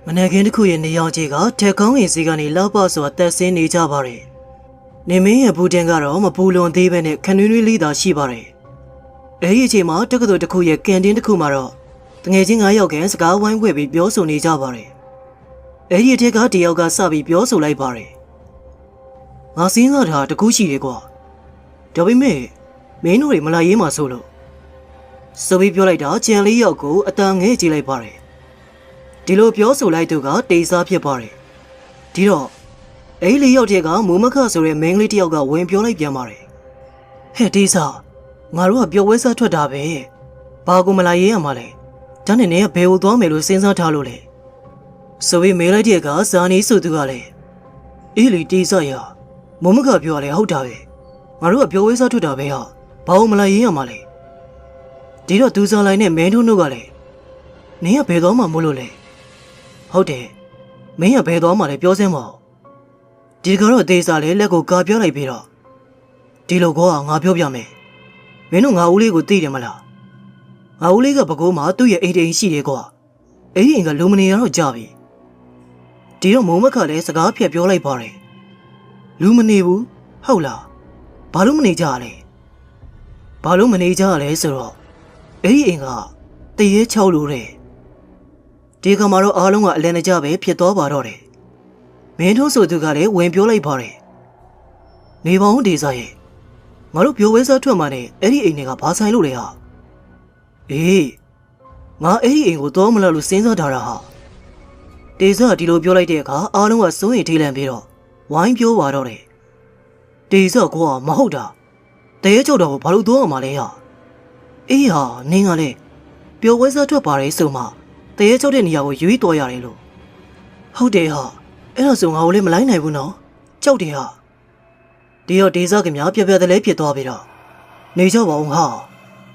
မနက်ခင်းတစ်ခုရဲ့နေရောင်ခြည်ကထက်ကောင်းရင်စီကနေလောက်ပစွာတက်ဆင်းနေကြပါတယ်။နေမင်းရဲ့ဘူးတင်ကတော့မပူလွန်သေးပဲနဲ့ခနွေးနွေးလေးသာရှိပါတယ်။အဲဒီအချိန်မှာတက္ကသိုလ်တစ်ခုရဲ့ကန်တင်းတစ်ခုမှာတော့တငယ်ချင်း9ယောက်ကစကားဝိုင်းခွဲပြီးပြောဆိုနေကြပါတယ်။အဲဒီအထက်ကတယောက်ကစပြီးပြောဆိုလိုက်ပါတယ်။ငါစဉ်းစားတာတကူးရှိတယ်ကွာ။ဒါပေမဲ့မင်းတို့တွေမလာရေးမှာဆိုလို့ဆိုပြီးပြောလိုက်တာကြံလေးယောက်ကိုအတန်ငဲ့ကြည့်လိုက်ပါတယ်။ဒီလိုပြောဆိုလိုက်သူကတေးစားဖြစ်ပါတယ်။ဒီတော့အဲ့လေးယောက်တည်းကမိုးမခဆိုတဲ့မိန်းကလေးတယောက်ကဝင်ပြောလိုက်ပြန်ပါတယ်။ဟဲ့တေးစားငါတို့ကပျော်ဝဲစားထွက်တာပဲ။ဘာကိုမလာရေးရမှာလဲ။ဒါနဲ့နေကဘယ်ကိုသွားမယ်လို့စဉ်းစားထားလို့လဲ။ဆိုပြီးမေးလိုက်တဲ့ကဇာနီဆိုသူကလည်းအေးလီတေးစားရမိုးမခပြောရတယ်ဟုတ်တာပဲ။ငါတို့ကပျော်ဝဲစားထွက်တာပဲဟာ။ဘာကိုမလာရေးရမှာလဲ။ဒီတော့သူစားလိုက်နဲ့မင်းတို့ကလည်းနင်ကဘယ်သွားမှမို့လို့လဲ။ဟုတ်တယ်မင်းကဘယ်သွားမှလဲပြောစမ်းမအောင်ဒီကတော့အသေးစားလေးလက်ကိုကာပြောလိုက်ပြီးတော့ဒီလိုကောငါပြောပြမယ်မင်းတို့ငါဦးလေးကိုသိတယ်မလားငါဦးလေးကဘကိုးမှာသူ့ရဲ့အိမ်တိမ်ရှိတယ်ကွာအဲ့ဒီအိမ်ကလူမနေရတော့ကြပြီဒီတော့မိုးမခလည်းစကားဖြတ်ပြောလိုက်ပါတယ်လူမနေဘူးဟုတ်လားဘာလို့မနေကြရလဲဘာလို့မနေကြရလဲဆိုတော့အဲ့ဒီအိမ်ကတရေချောက်လို့တဲ့ဒီကမှာတော့အားလုံးကအလန်တကြပဲဖြစ်သွားပါတော့တယ်မင်းတို့ဆိုသူကလည်းဝင်ပြောလိုက်ပါတယ်နေပေါင်းဒေစာရဲ့ငါတို့ပြောဝဲစားထွက်မှနဲ့အဲ့ဒီအိမ်တွေကဘာဆိုင်လို့လဲဟာအေးငါအဲ့ဒီအိမ်ကိုတော့မလားလို့စဉ်းစားထားတာဟာဒေစာဒီလိုပြောလိုက်တဲ့အခါအားလုံးကစိုးရိမ်ထိတ်လန့်ပြီးတော့ဝိုင်းပြောပါတော့တယ်ဒေစာကမဟုတ်တာတရေကြောက်တော့ဘာလို့သွားအောင်မလဲဟာအေးဟာနင်းကလည်းပြောဝဲစားထွက်ပါတယ်ဆိုမှတရေကြောက်တဲ့နေရာကိုရွေးတော်ရတယ်လို့ဟုတ်တယ်ဟာအဲ့ဒါဆိုငါ့ကိုလည်းမလိုက်နိုင်ဘူးနော်ကြောက်တယ်ဟာဒီတော့ဒေသကများပြပြတလဲဖြစ်သွားပြီတော့နေကြပါဦးဟာ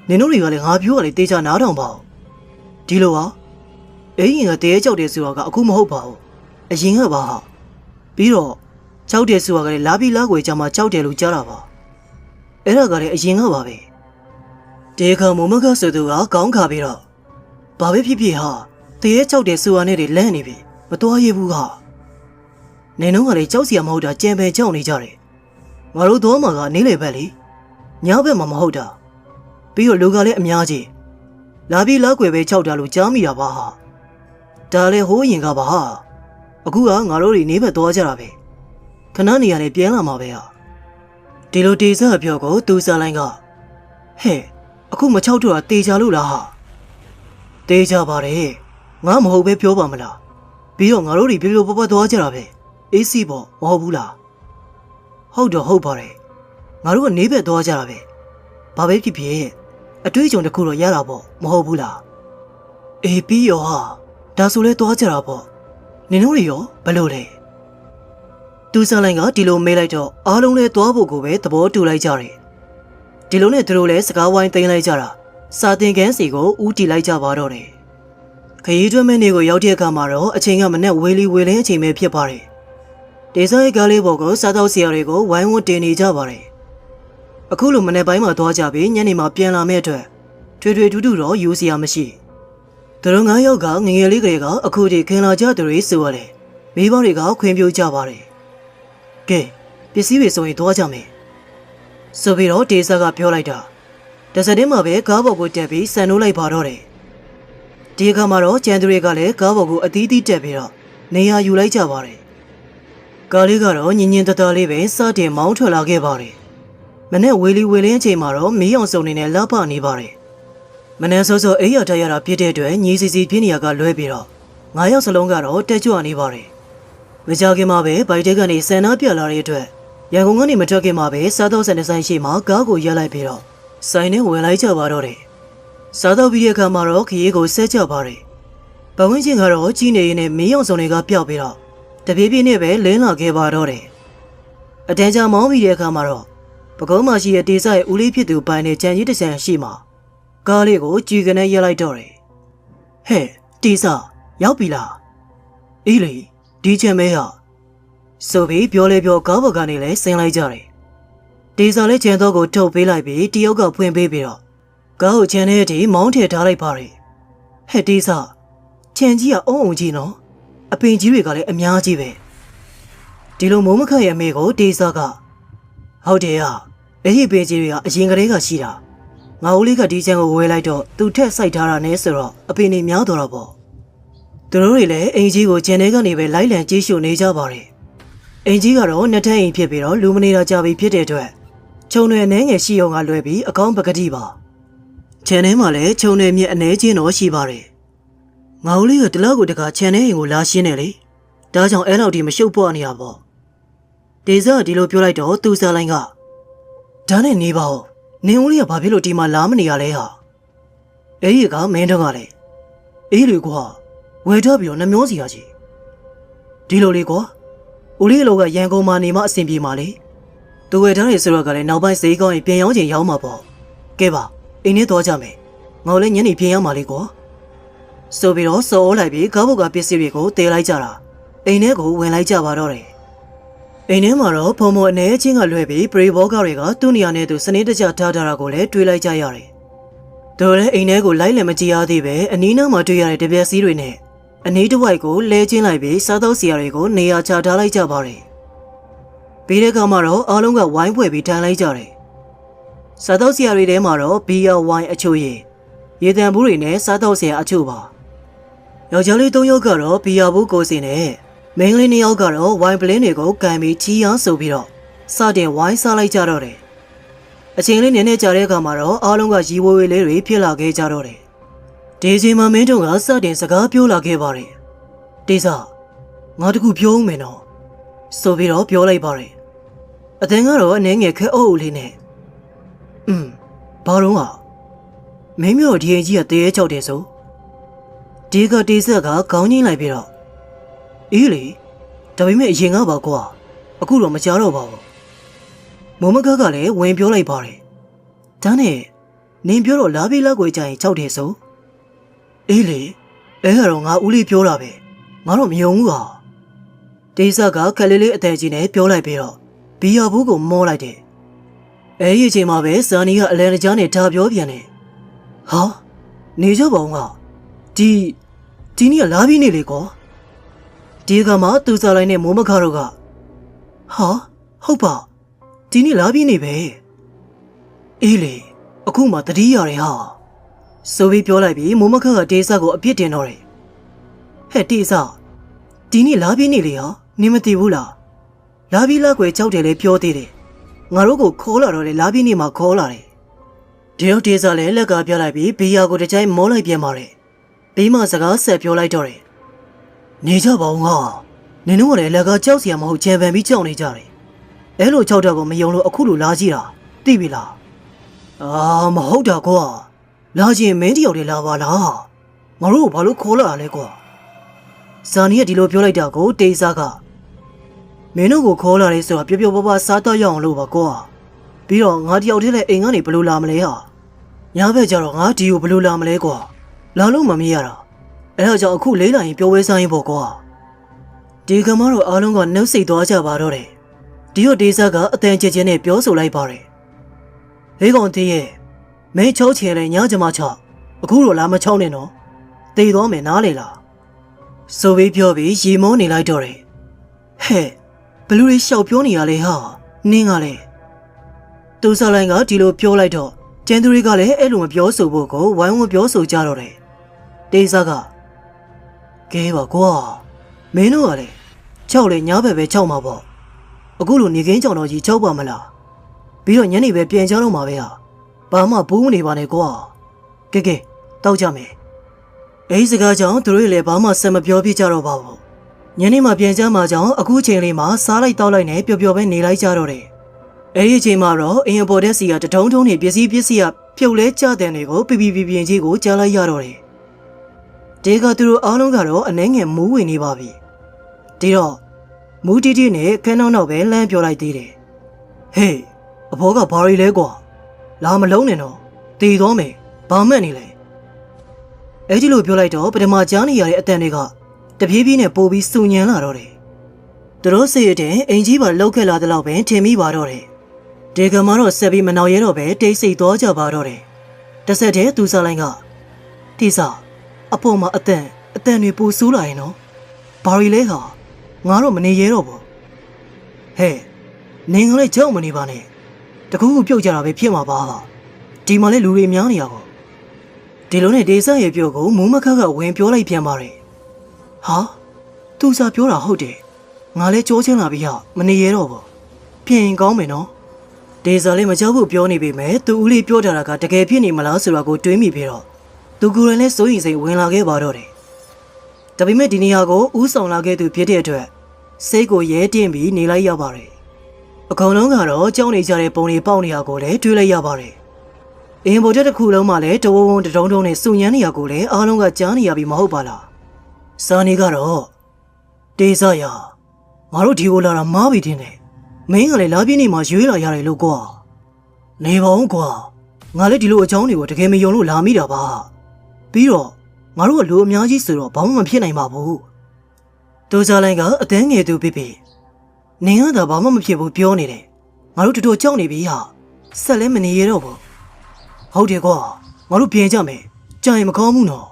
နင်တို့တွေကလည်းငါပြောရလေတေချာနားထောင်ပါဦးဒီလိုဟာအရင်ကတရေကြောက်တယ်ဆိုတာကအခုမဟုတ်ပါဘူးအရင်ကပါဟာပြီးတော့ကြောက်တယ်ဆိုတာကလည်းလာပြီးလာွယ်ကြမှာကြောက်တယ်လို့ကြားတာပါအဲ့ဒါကလည်းအရင်ကပါပဲတေခါမမကဆိုသူကကောင်းခါပြီးတော့ဘာပဲဖြစ်ဖြစ်ဟာတရေကြောက်တယ်ဆိုတာနဲ့တွေလန့်နေပြီမတော်ရဘူးဟာနင်တို့ကလည်းကြောက်စရာမဟုတ်တာကြံပယ်ကြောက်နေကြတယ်ငါတို့တော့မှကနေလေပဲလေညဘက်မှမဟုတ်တာပြီးတော့လူကလည်းအများကြီးလာပြီးလောက်ွယ်ပဲကြောက်တာလို့ကြားမိတာပါဟာဒါလည်းဟိုးရင်ကပါဟာအခုကငါတို့တွေနေဘက်သွားကြတာပဲခဏနေရတယ်ပြန်လာမှာပဲဟာဒီလိုတေစားပြောကိုသူစားလိုင်းကဟဲ့အခုမချောက်တော့တေချာလို့လားဟာတေချာပါတယ်ငါမဟုတ်ပဲပြောပါမလားပြီးတော့ငါတို့တွေပြပြပပသွားကြတာပဲအေးစီပေါ့မဟုတ်ဘူးလားဟုတ်တော့ဟုတ်ပါတယ်ငါတို့ကနေဘက်သွားကြတာပဲဘာပဲဖြစ်ဖြစ်အတွေ့အကြုံတစ်ခုတော့ရတာပေါ့မဟုတ်ဘူးလားအေးပြီးရောဟာဒါဆိုလဲသွားကြတာပေါ့နင်တို့တွေရောဘယ်လိုလဲသူစားလိုင်းကဒီလိုမေးလိုက်တော့အားလုံးလဲသွားဖို့ကိုပဲသဘောတူလိုက်ကြတယ်ဒီလိုနဲ့သူတို့လဲစကားဝိုင်းသိမ်းလိုက်ကြတာစာသင်ခန်းစီကိုဦးတည်လိုက်ကြပါတော့တယ်ခရီးတွင်းမင်းတွေကိုရောက်တဲ့အခါမှာတော့အချိန်ကမနဲ့ဝေလီဝေလင်းအချိန်ပဲဖြစ်ပါတယ်ဒေသရဲ့ကားလေးပေါ်ကိုစားတော့ဆရာတွေကိုဝိုင်းဝန်းတင်နေကြပါတယ်အခုလိုမနေ့ပိုင်းမှာသွားကြပြီးညနေမှာပြန်လာမဲ့အတွက်ထွေထွေထူးထူးတော့ယူစရာမရှိသူတို့9ယောက်ကငငယ်လေးကလေးကအခုထိခင်လာကြသူတွေဆိုရတယ်မိဘတွေကခွင့်ပြုကြပါတယ်ကဲပစ္စည်းတွေဆိုရင်သွားကြမယ်ဆိုပြီးတော့ဒေသကပြောလိုက်တာတစတဲ့မှာပဲကားပေါ်ကိုတက်ပြီးဆန်နိုးလိုက်ပါတော့တယ်ဒီအခါမှာတော့ကျန်သူတွေကလည်းကားပေါ်ကိုအသီးသီးတက်ပြီးတော့နေရာယူလိုက်ကြပါတယ်ကားလေးကတော့ညင်ညင်တတလေးပဲစတင်မောင်းထွက်လာခဲ့ပါတယ်မနေ့ဝေလီဝေလင်းအချိန်မှာတော့မီးအောင်စုံနေနဲ့လှပနေပါတယ်မနေ့စောစောအိယာတရတာဖြစ်တဲ့အတွက်ညီစီစီဖြစ်နေရကလွဲပြီးတော့9ယောက်စလုံးကတော့တက်ကြွနေပါတယ်မကြခင်မှာပဲဘိုက်တဲကနေဆန်နာပြလာတဲ့အတွက်ရန်ကုန်ကနေမထွက်ခင်မှာပဲစားတော့ဆန်တဲ့ဆိုင်ရှိမှာကားကိုရပ်လိုက်ပြီးတော့ဆိုင်နဲ့ဝင်လိုက်ကြပါတော့တယ်စားတော့ပြီးတဲ့အခါမှာတော့ခရီးကိုဆက်ကြပါတယ်။ပဝင်းချင်းကတော့ကြီးနေရင်နဲ့မီးအောင်စုံတွေကပျောက်ပြီးတော့တပြေးပြေးနဲ့ပဲလင်းလာခဲ့ပါတော့တယ်။အတန်းကြာမောင်းပြီးတဲ့အခါမှာတော့ပကုံးမရှိတဲ့တေးစားရဲ့ဦးလေးဖြစ်သူပိုင်နဲ့ကြံကြီးတစ်ချံရှိမှာကားလေးကိုကြည်ကနေရက်လိုက်တော့တယ်။ဟဲ့တေးစားရောက်ပြီလား။အေးလေဒီချံမဲဟာဆိုပြီးပြောလေပြောကားပေါ်ကနေလဲဆင်းလိုက်ကြတယ်။တေးစားလည်းကျန်တော့ကိုထုတ်ပေးလိုက်ပြီးတယောက်ကဖွင့်ပေးပြီးတော့ကားကိုချန်တဲ့အထိမောင်းထည့်ထားလိုက်ပါတယ်ဟဲ့တေးစားချန်ကြီးကအုံကြီးနော် အပင်ကြီးတွေကလည်းအများကြီးပဲဒီလိုမိုးမခတ်ရဲ့အမေကိုတေးစားကဟုတ်တယ်ဟာအဲ့ဒီပင်ကြီးတွေကအရင်ကတည်းကရှိတာငါဦးလေးကဒီချမ်းကိုဝဲလိုက်တော့သူ့ထက်စိုက်ထားတာနဲ့ဆိုတော့အပင်တွေများတော့ပေါ့သူတို့တွေလည်းအင်ကြီးကိုကျန်တဲ့ကနေပဲလိုက်လံကြီးရှုနေကြပါတယ်အင်ကြီးကတော့နှစ်ထပ်အိမ်ဖြစ်ပြီးတော့လူမနေတာကြပြီဖြစ်တဲ့အတွက်ခြုံတွေအနေငယ်ရှိအောင်ကလွဲပြီးအကောင်းပကတိပါခြံထဲမှာလည်းခြုံတွေမြက်အနေချင်းတော့ရှိပါတယ်ငါဦးလေးကတလောက်ကိုတခါခြံထဲအိမ်ကိုလာရှင်းတယ်လေဒါကြောင့်အဲ့လောက်ဒီမရှုပ်ပွားနေရပေါ့ဒေဇာဒီလိုပြောလိုက်တော့သူစားလိုင်းကဒါနဲ့နေပါဦးနင်ဦးလေးကဘာဖြစ်လို့ဒီမှာလာမနေရလဲဟာအဲ့ဒီကမင်းတော့ကလည်းအေးလေကွာဝယ်တော့ပြီးတော့နှမျောစီရကြီးဒီလိုလေကွာဦးလေးလောကရန်ကုန်မှာနေမှအဆင်ပြေမှာလေသူဝယ်ထားတဲ့ဆိုတော့ကလည်းနောက်ပိုင်းဈေးကောင်းရင်ပြန်ရောင်းချင်ရောင်းမှာပေါ့ကဲပါအိမ်ထဲသွားကြမယ်ငေါလည်းညနေပြန်ရောက်မှာလေကွာဆိုပြီးတော့စော်လိုက်ပြီးကားဘုတ်ကပစ္စည်းတွေကိုတဲလိုက်ကြတာအိမ်ထဲကိုဝင်လိုက်ကြပါတော့တယ်အိမ်ထဲမှာတော့ဖုံဖုံအနေချင်းကလွှဲပြီးပရိဘောဂတွေကသူ့နေရာနဲ့သူစနေတကျထားတာကိုလည်းတွေးလိုက်ကြရတယ်တို့လည်းအိမ်ထဲကိုလိုက်လည်းမကြည့်ရသေးပဲအနီးနားမှာတွေ့ရတဲ့တပြက်စီးတွေနဲ့အနီးတစ်ဝိုက်ကိုလဲချင်းလိုက်ပြီးစားသောက်စရာတွေကိုနေရာချထားလိုက်ကြပါတယ်ပြီးတဲ့ကမှတော့အားလုံးကဝိုင်းဖွဲ့ပြီးထိုင်လိုက်ကြတယ်စားသောက်စရာတွေထဲမှာတော့ဘီယာဝိုင်းအချို့ရေတံဘူးတွေနဲ့စားသောက်စရာအချို့ပါယောက်ျားလေး၃ယောက်ကတော့ဘီယာဘူးကိုစင်နဲ့မိန်းကလေး၂ယောက်ကတော့ဝိုင်းပလင်းတွေကိုကန်ပြီးချီးအောင်ဆိုပြီးတော့စတင်ဝိုင်းစားလိုက်ကြတော့တယ်အချိန်လေးနည်းနည်းကြာတဲ့အခါမှာတော့အားလုံးကရီဝေဝေလေးတွေဖြစ်လာခဲ့ကြတော့တယ်ဒီချိန်မှာမင်းတို့ကစတင်စကားပြောလာခဲ့ပါတယ်တေးစားငါတခုပြောဦးမယ်နော်ဆိုပြီးတော့ပြောလိုက်ပါတယ်အသင်ကတော့အနေငယ်ခဲအုပ်အုပ်လေးနဲ့ဘာတော့ဟာမင်းမျိုးဒီရင်ကြီးကတရေချောက်တယ်ဆိုဒီကတေးဆက်ကခေါင်းကြီးလိုက်ပြီးတော့အေးလေဒါပေမဲ့အရင်ကပါကွာအခုတော့မကြောက်တော့ပါဘူးမုံမကကလည်းဝင်ပြောလိုက်ပါတယ်ဒါနဲ့နင်ပြောတော့လာပြီးလောက်ကိုကြရင်ချောက်တယ်ဆိုအေးလေအဲ့ကတော့ငါဦးလေးပြောတာပဲငါတော့မယုံဘူးဟာတေးဆက်ကခက်လေးလေးအတဲကြီးနဲ့ပြောလိုက်ပြီးတော့ဘီယာဘူးကိုမောလိုက်တယ်အဲ့ဒီအချိန်မှာပဲဇာနီကအလဲတကြားနဲ့ဒါပြောပြန်တယ်ဟာနေကြပါဦးငါဒီနေ့ကလာပြီးနေလေကောဒီကမှသူစားလိုက်နဲ့မိုးမခါတော့ကဟာဟုတ်ပါဒီနေ့လာပြီးနေပဲအေးလေအခုမှတတိရတယ်ဟာဆိုပြီးပြောလိုက်ပြီးမိုးမခါကတေးစားကိုအပြစ်တင်တော့တယ်ဟဲ့တေးစားဒီနေ့လာပြီးနေလေဟာနင်မသိဘူးလားလာပြီးလက်ွယ်ကြောက်တယ်လေပြောသေးတယ်ငါတို့ကိုခေါ်လာတော့လေလာပြီးနေမှခေါ်လာတယ်ဒီတော့တေးစားလည်းလက်ကပြလိုက်ပြီးဘီယာကိုတကြိုင်မောလိုက်ပြန်ပါတယ်ပြီးမှစကားဆက်ပြောလိုက်တော့တယ်နေကြပါဦးငါနင်တို့ကလည်းလက်ကကြောက်စရာမဟုတ်ချန်ပန်ပြီးကြောက်နေကြတယ်အဲ့လိုကြောက်တာကိုမယုံလို့အခုလိုလာကြည့်တာသိပြီလားမဟုတ်တာကွာလာချင်းမင်းတယောက်တည်းလာပါလားငါတို့ဘာလို့ခေါ်လာလဲကွာဇာနီကဒီလိုပြောလိုက်တာကိုတေးစားကမင်းတို့ကိုခေါ်လာတယ်ဆိုတာပျော်ပျော်ပါပါစားတော့ရအောင်လို့ပါကွာပြီးတော့ငါတယောက်တည်းလည်းအိမ်ကနေဘယ်လိုလာမလဲဟာညာဘက်ကျတော့ငါဒီကိုဘယ်လိုလာမလဲကွာလာလို့မမြင်ရတာအဲ့ဒါကြောင့်အခုလေးလာရင်ပြောဝဲဆိုင်ရင်ပေါ့ကွာဒီကမတော့အားလုံးကနှုတ်ဆက်သွားကြပါတော့တယ်ဒီတော့ဒေးစားကအတန်ကျကျနဲ့ပြောဆိုလိုက်ပါတယ်ဟေးကောင်တေးရဲ့မင်းချောချင်တယ်ညကျမချအခုတော့လာမချောင်းနဲ့နော်တေးသွားမယ်နားလေလားဆိုပြီးပြောပြီးရေမောနေလိုက်တော့တယ်ဟဲ့ဘလူတွေရှောက်ပြောနေရလေဟာနင်းကလည်းသူစားလိုင်းကဒီလိုပြောလိုက်တော့ကျန်သူတွေကလည်းအဲ့လိုမပြောဆိုဖို့ကိုဝိုင်းဝန်းပြောဆိုကြတော့တယ်တေးစားကကဲပါကွာမင်းတို့ကလည်းချောက်လေညားပဲချောက်မှာပေါ့အခုလိုနေကင်းကြောင်တော်ကြီးချောက်ပါမလားပြီးတော့ညနေပဲပြန်ကြတော့မှာပဲဟာဘာမှဘူးမနေပါနဲ့ကွာကဲတောက်ကြမယ်အဲ့ဒီစကားကြောင့်သူတို့လည်းဘာမှဆက်မပြောပြကြတော့ပါဘူးညနေမှပြန်ကြမှာကြောင့်အခုချိန်လေးမှာစားလိုက်တောက်လိုက်နဲ့ပျော်ပျော်ပဲနေလိုက်ကြတော့တယ်အဲ့ဒီအချိန်မှာတော့အင်ပေါ်တဲ့စီကတထုံထုံနေပစ္စည်းကဖြုတ်လဲကြတဲ့နေကိုပြပြကြီးကိုကြားလိုက်ရတော့တယ်ဒီကသူတို့အားလုံးကတော့အနှဲငယ်မူးဝင်နေပါပြီဒီတော့မူးတီတီနဲ့ခန်းနောက်ပဲလမ်းပြောလိုက်သေးတယ်ဟေးအဖေါ်ကဘာရီလဲကွာလာမလုံးနဲ့တော့တည်သွားမယ်ဘာမှတ်နေလဲအဲ့ဒီလိုပြောလိုက်တော့ပထမကြားနေရတဲ့အတန်တွေကတပြေးပြေးနဲ့ပို့ပြီးစူညံလာတော့တယ်သူတို့စိတ်ရတဲ့အင်ကြီးပါလောက်ခဲ့လာတဲ့လောက်ပဲထင်မိပါတော့တယ်ဒီကမှတော့ဆက်ပြီးမနောက်ရဲတော့ပဲတိတ်ဆိတ်သွားကြပါတော့တယ်တစ်ဆက်တည်းသူစားလိုင်းကတိစားအပေါ်မှာအတန်တွေပူဆူးလာရင်နော် ဘာရီလဲဟာငါတော့မနေရတော့ဘူးဟဲ့နေကလေးကြောက်မနေပါနဲ့တကူကူပြုတ်ကြတာပဲဖြစ်မှာပါဒီမှာလဲလူတွေများနေရပါဒီလိုနဲ့ဒေဆာရဲ့ပြောကိုမူးမခတ်ကဝင်ပြောလိုက်ပြန်ပါတယ်ဟာသူစားပြောတာဟုတ်တယ်ငါလဲကြောချင်းလာပြီဟာမနေရတော့ဘူးပြင်ကောင်းမယ်နော်ဒေဆာလေးမကြောက်ဘူးပြောနေပေမဲ့သူဦးလေးပြောတာကတကယ်ဖြစ်နေမလားဆိုတာကိုတွေးမိပြီးတော့သူကိုယ်တိုင်လဲစိုးရိမ်စိတ်ဝင်လာခဲ့ပါတော့တယ်ဒါပေမဲ့ဒီနေရာကိုဥဆောင်လာခဲ့သူဖြစ်တဲ့အတွက်စိတ်ကိုရဲတင်းပြီးနေလိုက်ရပါတယ်အကောင်လုံးကတော့ကြောက်နေကြတဲ့ပုံတွေပေါက်နေရကိုလည်းတွေးလိုက်ရပါတယ်အင်းဘော်တက်တစ်ခုလုံးမှလည်းတဝုံဝုံတုံတုံနဲ့စုညမ်းနေရကိုလည်းအားလုံးကကြားနေရပြီမဟုတ်ပါလားစာနေကတော့ဒေဆာရငါတို့ဒီကိုလာတာမားပြီတင်တယ်မင်းကလည်းလာပြင်းနေမှာရွေးလာရတယ်လို့ကွာနေပါဦးကွာငါလည်းဒီလိုအကြောင်းတွေကိုတကယ်မယုံလို့လာမိတာပါပြီးတော့ငါတို့ကလူအများကြီးဆိုတော့ဘာမှမဖြစ်နိုင်ပါဘူးဒိုဇာလိုင်းကအတန်းငယ်သူပြပြနင်းကတော့ဘာမှမဖြစ်ဘူးပြောနေတယ်ငါတို့တော်တော်ကြောက်နေပြီဟာဆက်လဲမနေရတော့ဘူးဟုတ်တယ်ကွာငါတို့ပြင်ကြမယ်ကြာရင်မကောင်းဘူးနော်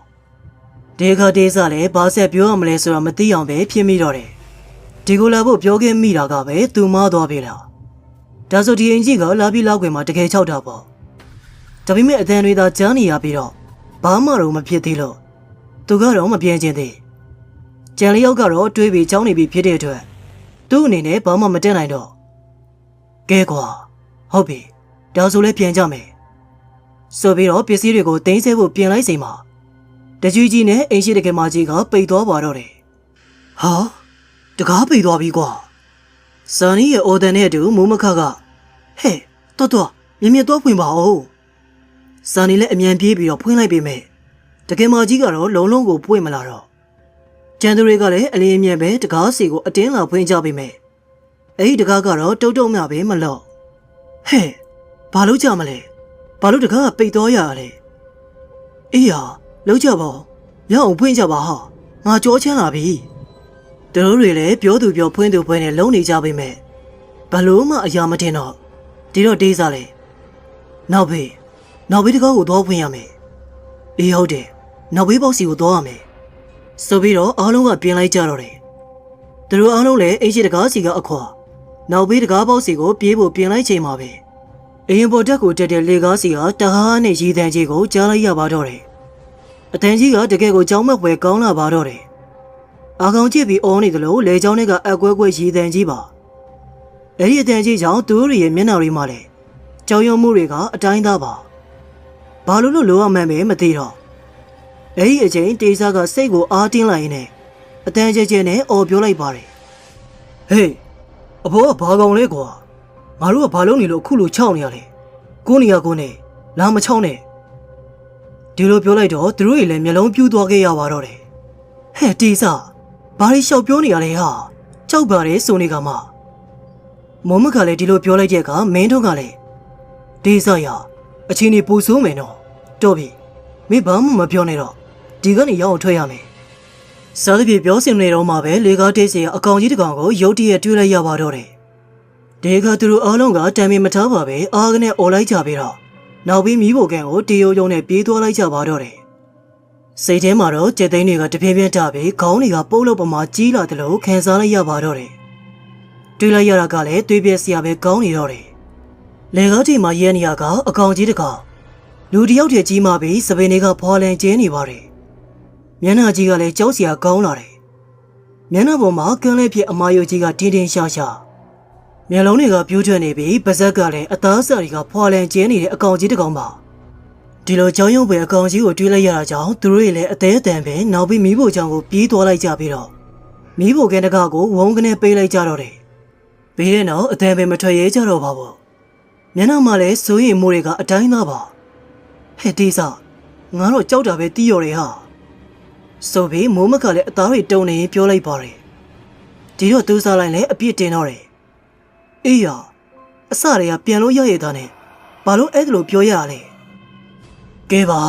ဒီခါဒေဇာလည်းဘာဆက်ပြောရမလဲဆိုတော့မသိအောင်ပဲဖြစ်မိတော့တယ်ဒီကိုလာဖို့ပြောခဲ့မိတာကပဲသူမသွားပြီလားဒါဆိုဒီအင်ကြီးကလာပြီးလောက်ွယ်မှာတကယ်ချောက်တာပေါ့ဒါပေမဲ့အတန်တွေသာကြားနေရပြီးတော့ဘာမှတော့မဖြစ်သေးလို့သူကတော့မပြင်းချင်းသေးကြံလျောက်ကတော့တွေးပြီးကြောင်းနေပြီးဖြစ်တဲ့အတွက်သူ့အနေနဲ့ဘာမှမတက်နိုင်တော့ကဲကွာဟုတ်ပြီဒါဆိုလဲပြန်ကြမယ်ဆိုပြီးတော့ပစ္စည်းတွေကိုတင်းဆဲဖို့ပြင်လိုက်ချိန်မှာတကြီးကြီးနဲ့အင်ရှိတကယ်မကြီးကပိတ်သွားပါတော့တယ်ဟာတကားပိတ်သွားပြီကွာဇာနီရဲ့အော်ဒန်နဲ့အတူမူးမခကဟဲ့တော်မြင်တော့ဖွင့်ပါဦးဇာနီလည်းအမြန်ပြေးပြီးတော့ဖွင့်လိုက်ပေမဲ့တကယ်မကြီးကတော့လုံးလုံးကိုပွင့်မလာတော့ကျန်သူတွေကလည်းအလင်းအမြန်ပဲတကားစီကိုအတင်းလာဖွင့်ကြပေမဲ့အဲ့ဒီတကားကတော့တုံတုံမြပဲမလို့ဟဲ့ဘာလို့ကြမလဲဘာလို့တကားကပိတ်သွားရလဲအေးရလုံးကြပါရအောင်ဖွင့်ကြပါဟာငါကြောချမ်းလာပြီသူတို့တွေလည်းပြောသူပြောဖွင့်သူဖွင့်နဲ့လုံးနေကြပေမဲ့ဘလို့မှအရာမတင်တော့ဒီတော့ဒေးစားလေနောက်ဘေးတကားကိုတော့ဖွင့်ရမယ်အေးဟုတ်တယ်နောက်ဘေးပေါက်စီကိုတော့ရမယ်ဆိုပြီးတော့အားလုံးကပြင်လိုက်ကြတော့တယ်သူတို့အားလုံးလည်းအရှိတကားစီကအခွာနောက်ဘေးတကားပေါက်စီကိုပြေးဖို့ပြင်လိုက်ချိန်မှာပဲအရင်ပေါ်တက်ကိုတက်တဲ့လေကားစီကတဟားနဲ့ရည်တန်းကြီးကိုကြားလိုက်ရပါတော့တယ်အတန်ကြီးကတကယ်ကိုကြောင်းမဲ့ပွဲကောင်းလာပါတော့တယ်အာကောင်ကြည့်ပြီးအော်နေတယ်လို့လေချောင်းတွေကအကွဲကွဲရည်တန်းကြီးပါအဲ့ဒီအတန်ကြီးကြောင့်သူတို့ရဲ့မျက်နှာတွေမှာလည်းကြောင်ရုံမှုတွေကအတိုင်းသားပါဘာလို့လိုရမှန်းပဲမသိတော့အဲ့ဒီအချိန်တေးစားကစိတ်ကိုအားတင်းလိုက်ရင်းနဲ့အတန်ကျကျနဲ့အော်ပြောလိုက်ပါတယ်ဟေးအဖေကဘာကောင်လဲကွာငါတို့ကဘာလုပ်နေလို့အခုလိုချောင်းနေရလဲကိုနေရကိုနေလာမချောင်းနဲ့ဒီလိုပြောလိုက်တော့သူတို့တွေလည်းမျက်လုံးပြူးသွားခဲ့ရပါတော့တယ်ဟဲ့တေးစားဘာလို့ရှောက်ပြောနေရလဲဟာကြောက်ပါတယ်ဆိုနေကမှမုံမကလည်းဒီလိုပြောလိုက်တဲ့အခါမင်းတို့ကလည်းတေးစားရအချင်းနေပူဆိုးမယ်နော်တော်ပြီမင်းဘာမှမပြောနဲ့တော့ဒီကနေရောက်အောင်ထွက်ရမယ်စားသဖြင့်ပြောစင်နေတော့မှပဲလေကားတေးစီအကောင်ကြီးတစ်ကောင်ကိုရုတ်တရက်တွေ့လိုက်ရပါတော့တယ်ဒီကသူတို့အားလုံးကတံမင်မထားပါပဲအားကနေអော်လိုက်ကြပြီးတော့နောက်ပြီးမိဖို့ကန်ကိုတေးရုံနဲ့ပြေးသွားလိုက်ကြပါတော့တယ်စိတ်ထဲမှာတော့ကြက်သိန်းတွေကတပြင်းပြင်းတပြီးခေါင်းတွေကပုတ်လို့ပမာကြီးလာတယ်လို့ခံစားလိုက်ရပါတော့တယ်တွေ့လိုက်ရတာကလည်းတွေးပြစရာပဲကောင်းနေတော့တယ်လေကားတီမှာရဲနေရကအကောင်ကြီးတစ်ကောင်လူတယောက်တည်းကြီးမှပြီးစပင်းတွေကဖွာလန်ကျင်းနေပါတယ်မျက်နှာကြီးကလည်းကြောက်စရာကောင်းလာတယ်မျက်နှာပေါ်မှာကန်းလေးဖြစ်အမာယိုကြီးကတင်းတင်းရှာရှာမျက်လုံးတွေကပြိုးထွက်နေပြီးပါးစပ်ကလည်းအသားစာတွေကဖွာလန်ကျင်းနေတဲ့အကောင်ကြီးတစ်ကောင်ပါဒီလိုကြောင်ရုံပဲအကောင်ကြီးကိုတွေးလိုက်ရတာကြောင့်သူတို့တွေလည်းအသေးအတန်ပဲနောက်ပြီးမိဖို့ကြောင့်ကိုပြေးသွားလိုက်ကြပြီးတော့မိဖို့ကန်တကားကိုဝုန်းကနေပေးလိုက်ကြတော့တယ်ပြီးတဲ့နောက်အတန်ပဲမထွက်ရဲကြတော့ပါဘူးမျက်နှာမှာလည်းစိုးရိမ်မှုတွေကအတိုင်းသားပါဟဲ့တေးစားငါတော့ကြောက်တာပဲတီးရော်တယ်ဟာဆိုပြီးမိုးမကလည်းအသားတွေတုံနေပြောလိုက်ပါတယ်ဒီတော့သူစားလိုက်လည်းအပြစ်တင်တော့တယ်အေးရအစတွေကပြန်လို့ရရတာနဲ့ဘာလို့အဲ့ဒါလိုပြောရလဲကဲပါ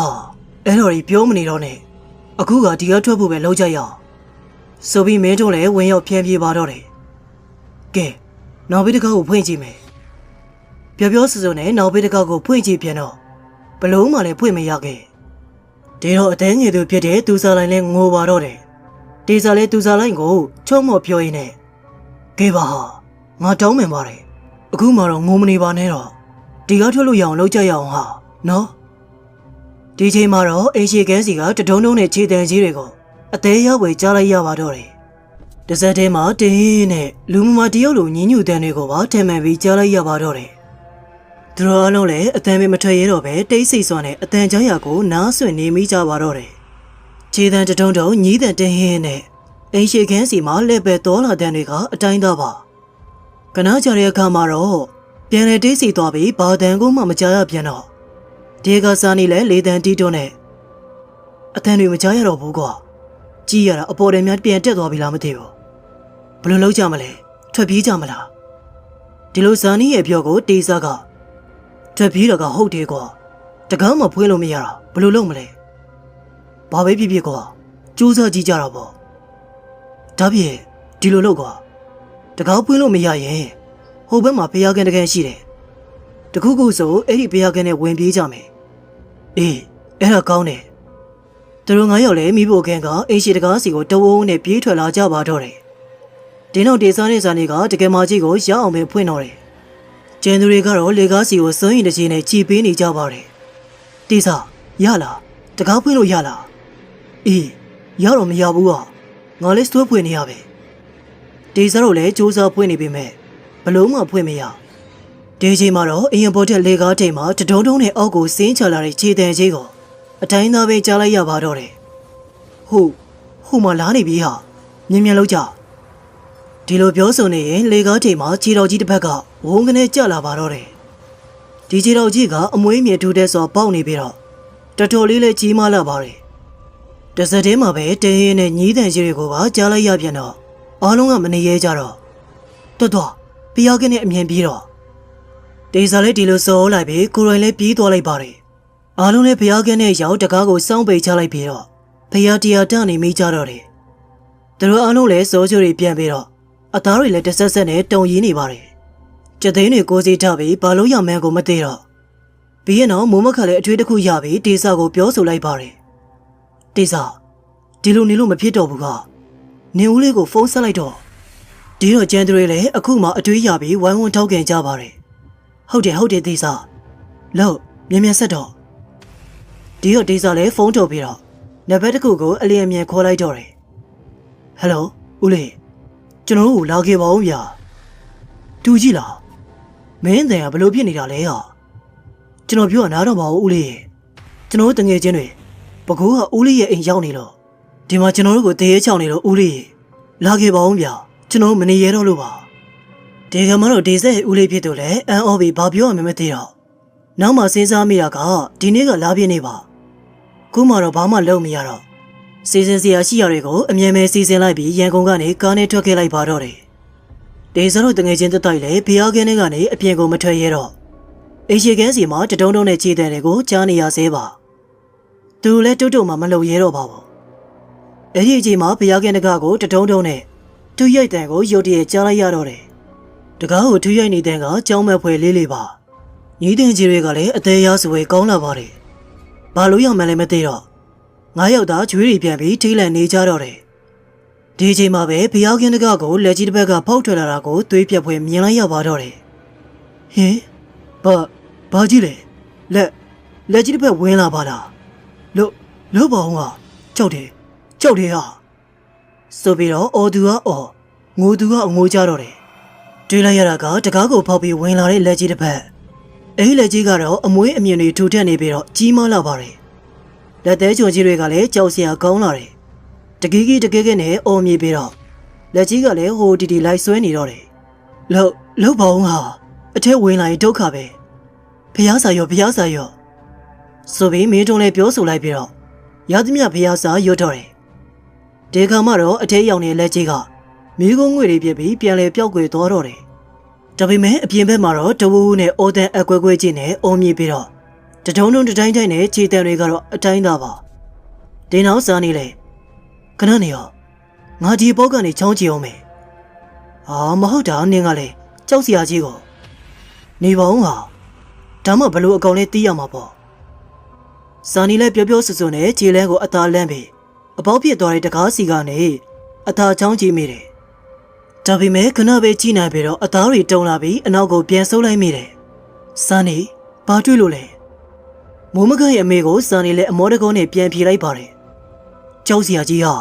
အဲ့တော့ဒီပြောမနေတော့နဲ့အခုကဒီကထွက်ဖို့ပဲလောက်ကြရအောင်ဆိုပြီးမင်းတို့လည်းဝင်ရောက်ဖြန်းပြေးပါတော့တယ်ကဲနောက်ဘေးတစ်ခါကိုဖွင့်ကြည့်မယ်ပြောစစုံနဲ့နောက်ဘေးတစ်ခါကိုဖွင့်ကြည့်ပြန်တော့ဘလုံးမှလည်းဖွင့်မရခဲ့ဒီတော့အတန်းငယ်သူဖြစ်တဲ့သူစားလိုက်လဲငိုပါတော့တယ် တေစာလဲသူစားလိုက်ကိုချုံမော့ပြောရင်းနဲ့ကဲပါဟာငါတောင်းပန်ပါတယ်အခုမှတော့ငုံမနေပါနဲ့တော့ဒီကားထွက်လို့ရအောင်လုပ်ကြရအောင်ဟာနော်ဒီချိန်မှာတော့အိမ်ရှိကန်းစီကတဒုံဒုံနဲ့ခြေတံကြီးတွေကိုအသေးရောက်ပဲကြားလိုက်ရပါတော့တယ်တစက်ထဲမှာတင်းနဲ့လူမမတယောက်လိုညင်းညူတန်းတွေကိုပါထင်မှန်ပြီးကြားလိုက်ရပါတော့တယ်သူတို့အားလုံးလည်းအတန်ပဲမထွက်ရတော့ပဲတိတ်ဆိတ်စွာနဲ့အတန်ကြားရကိုနားဆွင့်နေမိကြပါတော့တယ်ခြေတံတဒုံဒုံညီးတန်တင်းဟင်းနဲ့အိမ်ရှိကန်းစီမှာလက်ပဲတော်လာတဲ့တွေကအတိုင်းသားပါကနားကြတဲ့အခါမှာတော့ပြန်လေတိတ်ဆိတ်သွားပြီးဘာတန်ကိုမှမကြားရပြန်တော့ဒီကစားနေလဲလေတန်တီးတွန်းနဲ့အတန်တွေမကြားရတော့ဘူးကွာကြည့်ရတာအပေါ်တယ်များပြန်တက်သွားပြီလားမသိဘူးဘယ်လိုလုပ်ကြမလဲထွက်ပြေးကြမလားဒီလိုဇာနီးရဲ့ပြောကိုတေးစားကထွက်ပြေးတော့ကဟုတ်တယ်ကွာတကားမှဖွင့်လို့မရတာဘယ်လိုလုပ်မလဲဘာပဲဖြစ်ဖြစ်ကွာစူးစမ်းကြည့်ကြတာပေါ့ဒါဖြင့်ဒီလိုလုပ်ကွာတကားဖွင့်လို့မရရင်ဟိုဘက်မှာဘုရားကန်တကန်ရှိတယ်တခုခုဆိုအဲ့ဒီဘုရားကန်နဲ့ဝင်ပြေးကြမယ်အေးအဲ့ဒါကောင်းတယ်သူတို့9ယောက်လည်းမိဖို့ခင်ကအိမ်ရှိတကားစီကိုတဝုံနဲ့ပြေးထွက်လာကြပါတော့တယ်ဒီနောက်ဒေသနဲ့ဇာနေကတကယ်မကြီးကိုရအောင်ပဲဖွင့်တော့တယ်ကျန်သူတွေကတော့လေကားစီကိုစွန့်ရင်တကြီးနဲ့ကြည်ပေးနေကြပါတယ်တေးစားရလားတကားဖွင့်လို့ရလားအေးရတော့မရဘူးอ่ะငါလည်းစွဲဖွင့်နေရပဲတေးစားတို့လည်းစူးစမ်းဖွင့်နေပေမဲ့ဘလုံးမှဖွင့်မရဒီချိန်မှာတော့အရင်ပေါ်တဲ့လေကားထိပ်မှာတဒုံဒုံနဲ့အောက်ကိုဆင်းချလာတဲ့ခြေတံကြီးကိုအတိုင်းသားပဲကြားလိုက်ရပါတော့တယ်ဟိုမှလာနေပြီဟာမြင်လောက်ကြဒီလိုပြောဆိုနေရင်လေကားထိပ်မှာခြေတော်ကြီးတစ်ဖက်ကဝုန်းကနေကျလာပါတော့တယ်ဒီခြေတော်ကြီးကအမွေးမြေထူတဲ့စွာပေါက်နေပြီးတော့တော်တော်လေးလည်းကြီးမားလာပါတယ်တစက်ထဲမှာပဲတင်းရင်နဲ့ညီးတန်ကြီးတွေကိုပါကြားလိုက်ရပြန်တော့အားလုံးကမနေရဲကြတော့တော်ဖျားကင်းနဲ့အမြင်ပြီးတော့တေစာလည်းဒီလိုစောလိုက်ပြီးကိုရိုင်းလည်းပြေးသွားလိုက်ပါတယ်အားလုံးလည်းဖျားကင်းနဲ့ရောက်တကားကိုစောင်းပိတ်ချလိုက်ပြီးတော့ဖျားတရားတနေမိကြတော့တယ်သူတို့အားလုံးလည်းစောချိုတွေပြန်ပြီးတော့အသားတွေလည်းတဆက်ဆက်နဲ့တုံရင်းနေပါတယ်ကျသိန်းတွေကိုစီထားပြီးဘာလို့ရမှန်းကိုမသိတော့ပြီးရင်တော့မိုးမခလည်းအထွေးတစ်ခုရပြီးတေစာကိုပြောဆိုလိုက်ပါတယ်တေစာဒီလိုနေလို့မဖြစ်တော့ဘူးကနင်ဦးလေးကိုဖုန်းဆက်လိုက်တော့ဒီတော့ကျန်သူတွေလည်းအခုမှအတွေးရပြီးဝိုင်းဝန်းထောက်ကန်ကြပါတယ်ဟုတ်တယ်တေစာလို့မြန်ဆက်တော့ဒီတော့တေစာလည်းဖုန်းထုတ်ပြီးတော့နံပါတ်တစ်ခုကိုအလျင်မြန်ခေါ်လိုက်တော့တယ်ဟယ်လိုဦးလေးကျွန်တော်တို့လာခဲ့ပါဦးဗျာတူကြည့်လားမင်းတန်ကဘလို့ဖြစ်နေတာလဲဟာကျွန်တော်ပြောနားတော့ပါဦးဦးလေးကျွန်တော်တငယ်ချင်းတွေပကူကဦးလေးရဲ့အိမ်ရောက်နေလို့ဒီမှာကျွန်တော်တို့ကိုတရေချောင်းနေလို့ဦးလေးလာခဲ့ပါဦးဗျာကျွန်တော်မနေရတော့လို့ပါဒီကမှတော့ဒေဆက်ဦးလေးဖြစ်သူလဲအန်အော်ဘီဘာပြောရမှမသိတော့နောက်မှစဉ်းစားမိတာကဒီနေ့ကလာပြည့်နေပါခုမှတော့ဘာမှလုပ်မရတော့စီစဉ်စရာရှိရတွေကိုအမြဲပဲစီစဉ်လိုက်ပြီးရန်ကုန်ကနေကားနဲ့ထွက်ခဲ့လိုက်ပါတော့တယ်ဒေဆက်တို့တငယ်ချင်းတက်တိုက်လဲဖျားကင်းတွေကနေအပြင်ကိုမထွက်ရတော့အိမ်ရှိကန်းစီမှာတဒုံဒုံနဲ့ခြေတံတွေကိုကြားနေရသေးပါသူလည်းတုတ်တုတ်မှမလုံရဲတော့ပါဘူးအဲ့ဒီအချိန်မှာဖျားကင်းတကားကိုတဒုံဒုံနဲ့သူ့ရိုက်တံကိုရုတ်တရက်ကြားလိုက်ရတော့တယ်တကားကိုသူ့ရိုက်နေတဲ့ကကြောင်းမဲ့ဖွယ်လေးလေးပါညီးတင်ကြီးတွေကလည်းအသေးရစွေကောင်းလာပါတယ်ဘာလို့ရမှန်းလည်းမသိတော့9ယောက်သားကျွေးတွေပြန်ပြီးထိလန့်နေကြတော့တယ်ဒီအချိန်မှာပဲဖျားကင်းတကားကိုလက်ကြီးတစ်ဘက်ကဖောက်ထွက်လာတာကိုသွေးပြက်ဖွယ်မြင်လိုက်ရပါတော့တယ်ဟင်ဘာကြီးလဲလက်ကြီးတစ်ဘက်ဝင်လာပါလားလို့ပါအောင်ကကြောက်တယ်ဟာဆိုပြီးတော့အော်သူကအော်ငိုသူကငိုကြတော့တယ်တွေးလိုက်ရတာကတကားကိုဖောက်ပြီးဝင်လာတဲ့လက်ကြီးတစ်ဖက်အဲဒီလက်ကြီးကတော့အမွေးအမြင်တွေထူထပ်နေပြီးတော့ကြီးမားလာပါတယ်လက်သေးချုံကြီးတွေကလည်းကြောက်စရာကောင်းလာတယ်တကီးကဲနဲ့အော်မြေပြီးတော့လက်ကြီးကလည်းဟိုတီလိုက်ဆွဲနေတော့တယ်လို့ပါအောင်ဟာအထက်ဝင်လာရင်ဒုက္ခပဲဖျားစာရောဆိုပြီးမင်းတုံးလည်းပြောဆိုလိုက်ပြီးတော့ရသမျှဖျားစာရွတ်တော့တယ်ဒီခါမှတော့အထက်ရောက်နေလက်ကြီးကမိကုန်းငွေတွေပြပြီးပြန်လဲပျောက်ကွယ်သွားတော့တယ်ဒါပေမဲ့အပြင်ဘက်မှာတော့တဝူးနဲ့အော်တန်အကွဲကြီးနဲ့အုံမြည်ပြီးတော့တဒုံဒုံတိုင်းနဲ့ခြေတံတွေကတော့အတိုင်းသားပါဒီနောက်စားနေလေခဏနေရောငါဒီဘောက်ကနေချောင်းချအောင်မယ်မဟုတ်တာနင်းကလည်းကြောက်စရာကြီးကိုနေပါဦးဟာဒါမှဘလို့အကောင်လေးတီးရမှာပေါ့စာနီလည်းပြောဆူနဲ့ခြေလန်းကိုအသားလန်းပြီးအပေါက်ပြစ်သွားတဲ့တကားစီကနေ အသာချောင်းကြည့်မိတယ်ဒါပေမဲ့ခဏပဲကြည့်နိုင်ပြီးတော့အသားတွေတုံလာပြီးအနောက်ကိုပြန်ဆုပ်လိုက်မိတယ်စန်းနေဘာတွေ့လို့လဲမိုးမကရဲ့အမေကိုစန်းနေလဲအမောတကုန်းနဲ့ပြန်ပြေးလိုက်ပါတယ်ကြောက်စရာကြီးဟာ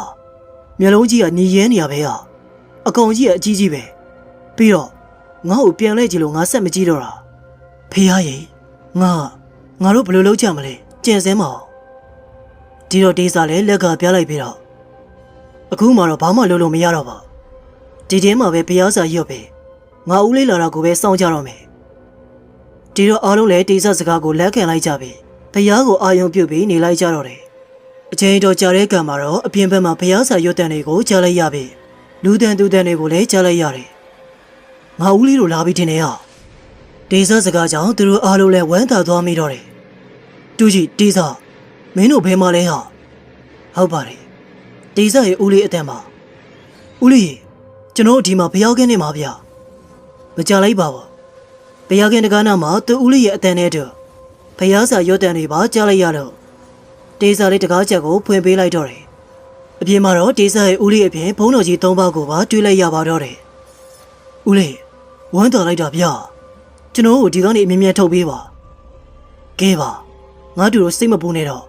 မျက်လုံးကြီးကညီရဲနေရပဲဟာအကောင်ကြီးကအကြီးကြီးပဲပြီးတော့ငါ့ကိုပြန်လဲကြည့်လို့ငါဆက်မကြည့်တော့တာဖေးရရင်ငါတို့ဘယ်လိုလုပ်ကြမလဲကြံစမ်းမအောင်ဒီတော့ဒေးစာလည်းလက်ကပြလိုက်ပြီးတော့အခုမှတော့ဘာမှလုပ်လို့မရတော့ပါဒီထဲမှာပဲဘုရားစာရွတ်ပဲငါဦးလေးလာတာကိုပဲစောင့်ကြတော့မယ်ဒီတော့အားလုံးလည်းဒေးစာစကားကိုလက်ခံလိုက်ကြပြီဘုရားကိုအာရုံပြုပြီးနေလိုက်ကြတော့တယ်အချိန်တော်ကြာတဲ့ကံမှာတော့အပြင်ဘက်မှာဘုရားစာရွတ်တဲ့တွေကိုကြားလိုက်ရပြီလူတန်သူတန်တွေကိုလည်းကြားလိုက်ရတယ်ငါဦးလေးတို့လာပြီးတင်နေရဒေးစာစကားကြောင့်သူတို့အားလုံးလည်းဝမ်းသာသွားမိတော့တယ်တူကြီးဒေးစာမင်းတို့ဘယ်မှာလဲဟာဟုတ်ပါတယ်ဒေးစာရဲ့ဦးလေးအတန်မှာဦးလေးကျွန်တော်ဒီမှာဘုရားကင်းနေမှာဗျာမကြလိုက်ပါဘူးဘုရားကင်းတကားနာမှာသူဦးလေးရဲ့အတန်နဲ့တူဘုရားစာရွတ်တန်တွေပါကြားလိုက်ရတော့ဒေးစာလေးတကားချက်ကိုဖွင့်ပေးလိုက်တော့တယ်အပြင်မှာတော့ဒေးစာရဲ့ဦးလေးအပြင်ဘုန်းတော်ကြီး၃ပါးကိုပါတွေ့လိုက်ရပါတော့တယ်ဦးလေးဝမ်းတော်လိုက်တာဗျာကျွန်တော်တို့ဒီကောင်းနေအမြင်မြန်ထုတ်ပေးပါကဲပါငါတို့စိတ်မပူနေတော့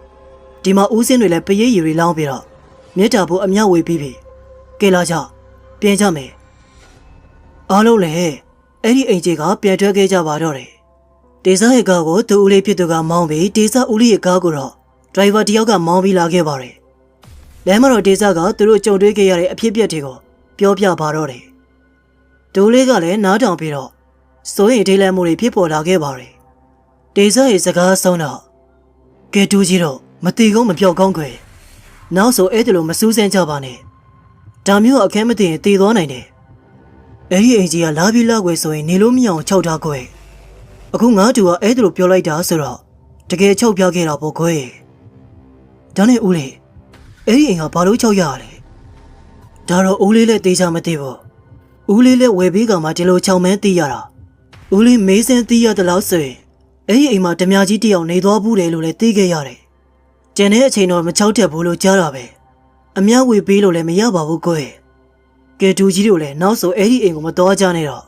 ဒီမှာဦးစင်းတွေလည်းပရိတ်ရည်တွေလောင်းပြီးတော့မြတ်တာဖို့အမြောက်ဝေပြီးပြီကဲလာကြပြန်ကြမယ်အားလုံးလည်းအဲ့ဒီအိမ်ကြီးကပြန်ထွက်ခဲ့ကြပါတော့တယ်ဒေသရဲ့ကားကိုသူ့ဦးလေးဖြစ်သူကမောင်းပြီးဒေသဦးလေးရဲ့ကားကိုတော့ဒရိုင်ဘာတယောက်ကမောင်းပြီးလာခဲ့ပါတယ်လမ်းမှာတော့ဒေသကသူတို့ကြုံတွေ့ခဲ့ရတဲ့အဖြစ်အပျက်တွေကိုပြောပြပါတော့တယ်ဒိုးလေးကလည်းနားထောင်ပြီးတော့စိုးရိမ်ထိတ်လန့်မှုတွေဖြစ်ပေါ်လာခဲ့ပါတယ်ဒေသရဲ့စကားဆုံးတော့ကဲတူးကြီးတော့မတီကုန်းမပြောက်ကောင်းခွေနောက်ဆိုအဲ့ဒါလိုမစူးစမ်းကြပါနဲ့ဒါမျိုးအခက်မတင်တည်သွားနိုင်တယ်အဲ့ဒီအိမ်ကြီးကလာပြီးလောက်ွယ်ဆိုရင်နေလို့မရအောင်ခြောက်ထားခွေအခုငါတူကအဲ့ဒါလိုပြောလိုက်တာဆိုတော့တကယ်ချုပ်ပြခဲ့တာပေါ့ခွေဒါနဲ့ဦးလေးအဲ့ဒီအိမ်ကဘာလို့ခြောက်ရလဲဒါတော့ဦးလေးလည်းတေချာမသိဘူးဦးလေးလည်းဝယ်ပေးကမှဒီလိုခြောက်မှန်းသိရတာဦးလေးမေးစင်းသိရတယ်လို့ဆိုရင်အဲ့ဒီအိမ်မှာဓမြကြီးတယောက်နေသွားဘူးတယ်လို့လည်းသိခဲ့ရတယ်ကျန်တဲ့အချိန်တော့မချောက်တက်ဘူးလို့ကြားတာပဲအမြောက်ဝေပေးလို့လည်းမရပါဘူးကွယ်ကဲတူကြီးတို့လည်းနောက်ဆိုအဲ့ဒီအိမ်ကိုမတော်ကြနဲ့တော့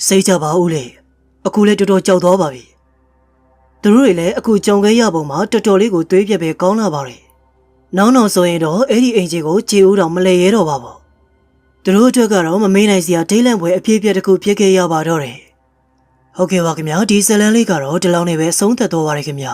စိတ်ကြပါဦးလေအခုလည်းတော်တော်ကြောက်သွားပါပြီသူတို့တွေလည်းအခုကြုံခဲ့ရပုံမှာတော်တော်လေးကိုသွေးပြက်ပဲကောင်းလာပါတယ်နောက်ဆိုရင်တော့အဲ့ဒီအိမ်ကြီးကိုခြေဦးတော်မလဲရဲတော့ပါဘူးသူတို့အတွက်ကတော့မမေးနိုင်စရာဒိတ်လန့်ပွဲအပြည့်ပြက်တစ်ခုဖြစ်ခဲ့ရပါတော့တယ်ဟုတ်ကဲ့ပါခင်ဗျာဒီဇလန်လေးကတော့ဒီလောက်နဲ့ပဲအဆုံးသတ်သွားပါရခင်ဗျာ